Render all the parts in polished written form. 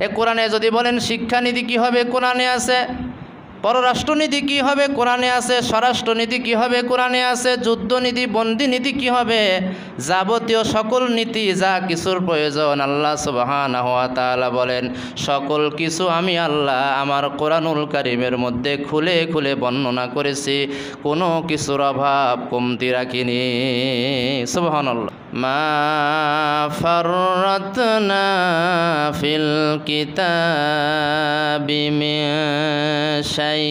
এ কোরআনে যদি বলেন শিক্ষানীতি কী হবে, কোরআনে আছে। পররাষ্ট্রনীতি কী হবে, কোরআনে আছে। স্বরাষ্ট্রনীতি কী হবে, কোরআনে আছে। যুদ্ধনীতি, বন্দিনীতি কী হবে, যাবতীয় সকল নীতি যা কিছুর প্রয়োজন আল্লাহ সুবহানাহু ওয়া তাআলা বলেন সকল কিছু আমি আল্লাহ আমার কোরআনুল কারীমের মধ্যে খুলে খুলে বর্ণনা করেছি, কোনো কিছুর অভাব কমতি রাখিনি। সুবহানাল্লাহ। মা ফাররাতনা ফিল কিতাবি মিন শাই,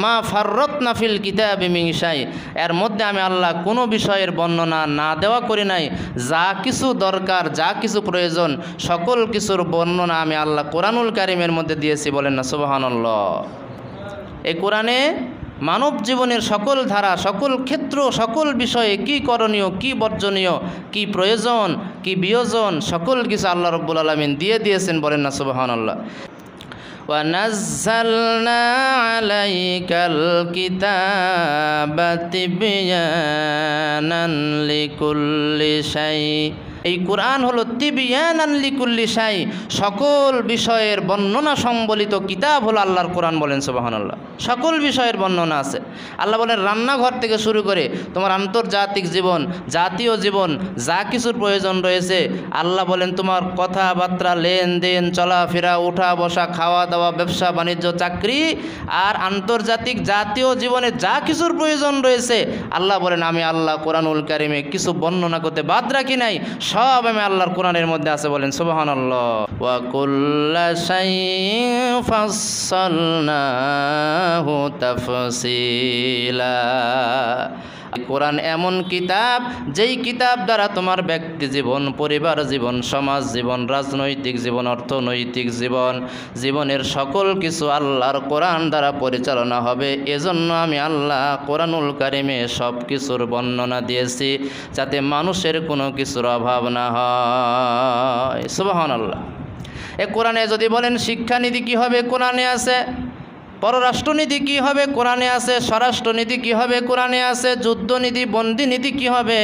মা ফাররাতনা ফিল কিতাবি মিন শাই, এর মধ্যে আমি আল্লাহ কোনো বিষয়ের বর্ণনা না দেওয়া করি নাই। যা কিছু দরকার, যা কিছু প্রয়োজন, সকল কিছুর বর্ণনা আমি আল্লাহ কোরআনুল কারীমের মধ্যে দিয়েছি। বলেন না সুবহানাল্লাহ। এই কোরআনে মানব জীবনের সকল ধারা, সকল ক্ষেত্র, সকল বিষয়ে কি করণীয়, কি বর্জনীয়, কি প্রয়োজন, কি বিয়োজন, সকল কিছু আল্লাহ রাব্বুল আলামিন দিয়ে দিয়েছেন। বলেন না সুবহানাল্লাহ। وَنَزَّلْنَا عَلَيْكَ الْكِتَابَ تِبْيَانًا لِكُلِّ شَيْءٍ, এই কোরআন হলো তিবিয়ানান লিকুল্লি শাই, সকল বিষয়ের বর্ণনা সম্বলিত কিতাব হলো আল্লাহর কোরআন। বলেন সুবহানাল্লাহ। সকল বিষয়ের বর্ণনা আছে। আল্লাহ বলেন রান্নাঘর থেকে শুরু করে তোমার আন্তর্জাতিক জীবন, জাতীয় জীবন, যা কিছুর প্রয়োজন রয়েছে, আল্লাহ বলেন তোমার কথাবার্তা, লেনদেন, চলাফেরা, উঠা বসা, খাওয়া দাওয়া, ব্যবসা বাণিজ্য, চাকরি আর আন্তর্জাতিক জাতীয় জীবনে যা কিছুর প্রয়োজন রয়েছে, আল্লাহ বলেন আমি আল্লাহ কোরআনুল কারীমে কিছু বর্ণনা করতে বাদ রাখি নাই, সব আমি আল্লাহর কোরআনের মধ্যে আছে। বলেন সুবহানাল্লাহ। ওয়া কুল্লা শাইইন ফাসসালনাহু তাফসীলা, কোরআন এমন কিতাব যেই কিতাব দ্বারা তোমার ব্যক্তি জীবন, পরিবার জীবন, সমাজ জীবন, রাজনৈতিক জীবন, অর্থনৈতিক জীবন, জীবনের সকল কিছু আল্লাহর কোরআন দ্বারা পরিচালনা হবে। এজন্য আমি আল্লাহ কোরআনুল কারীমে সব কিছুর বর্ণনা দিয়েছি যাতে মানুষের কোনো কিছুর অভাব না হয়। সুবহানাল্লাহ। এ কোরআনে যদি বলেন শিক্ষানীতি কী হবে, কোরআনে আছে। পররাষ্ট্রনীতি কী হবে, কোরআনে আছে। স্বরাষ্ট্রনীতি কী হবে, কোরআনে আছে। যুদ্ধনীতি, বন্দিনীতি কী হবে,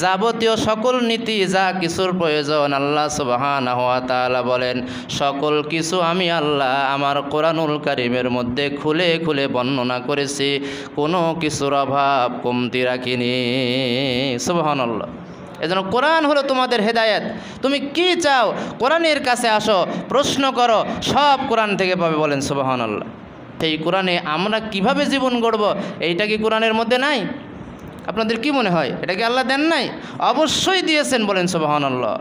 যাবতীয় সকল নীতি যা কিছুর প্রয়োজন আল্লাহ সুবহানাহু ওয়া তাআলা বলেন সকল কিছু আমি আল্লাহ আমার কোরআনুল কারীমের মধ্যে খুলে খুলে বর্ণনা করেছি, কোনো কিছুর অভাব কমতি রাখিনি। সুবহানাল্লাহ। এজন্য কোরআন হলো তোমাদের হেদায়েত। তুমি কি চাও কোরআনের কাছে আসো, প্রশ্ন করো, সব কোরআন থেকে পাবে। বলেন সুবহানাল্লাহ। এই কোরআনে আমরা কিভাবে জীবন গড়ব, এইটা কি কোরআনের মধ্যে নাই? আপনাদের কি মনে হয় এটা কি আল্লাহ দেন নাই? অবশ্যই দিয়েছেন। বলেন সুবহানাল্লাহ।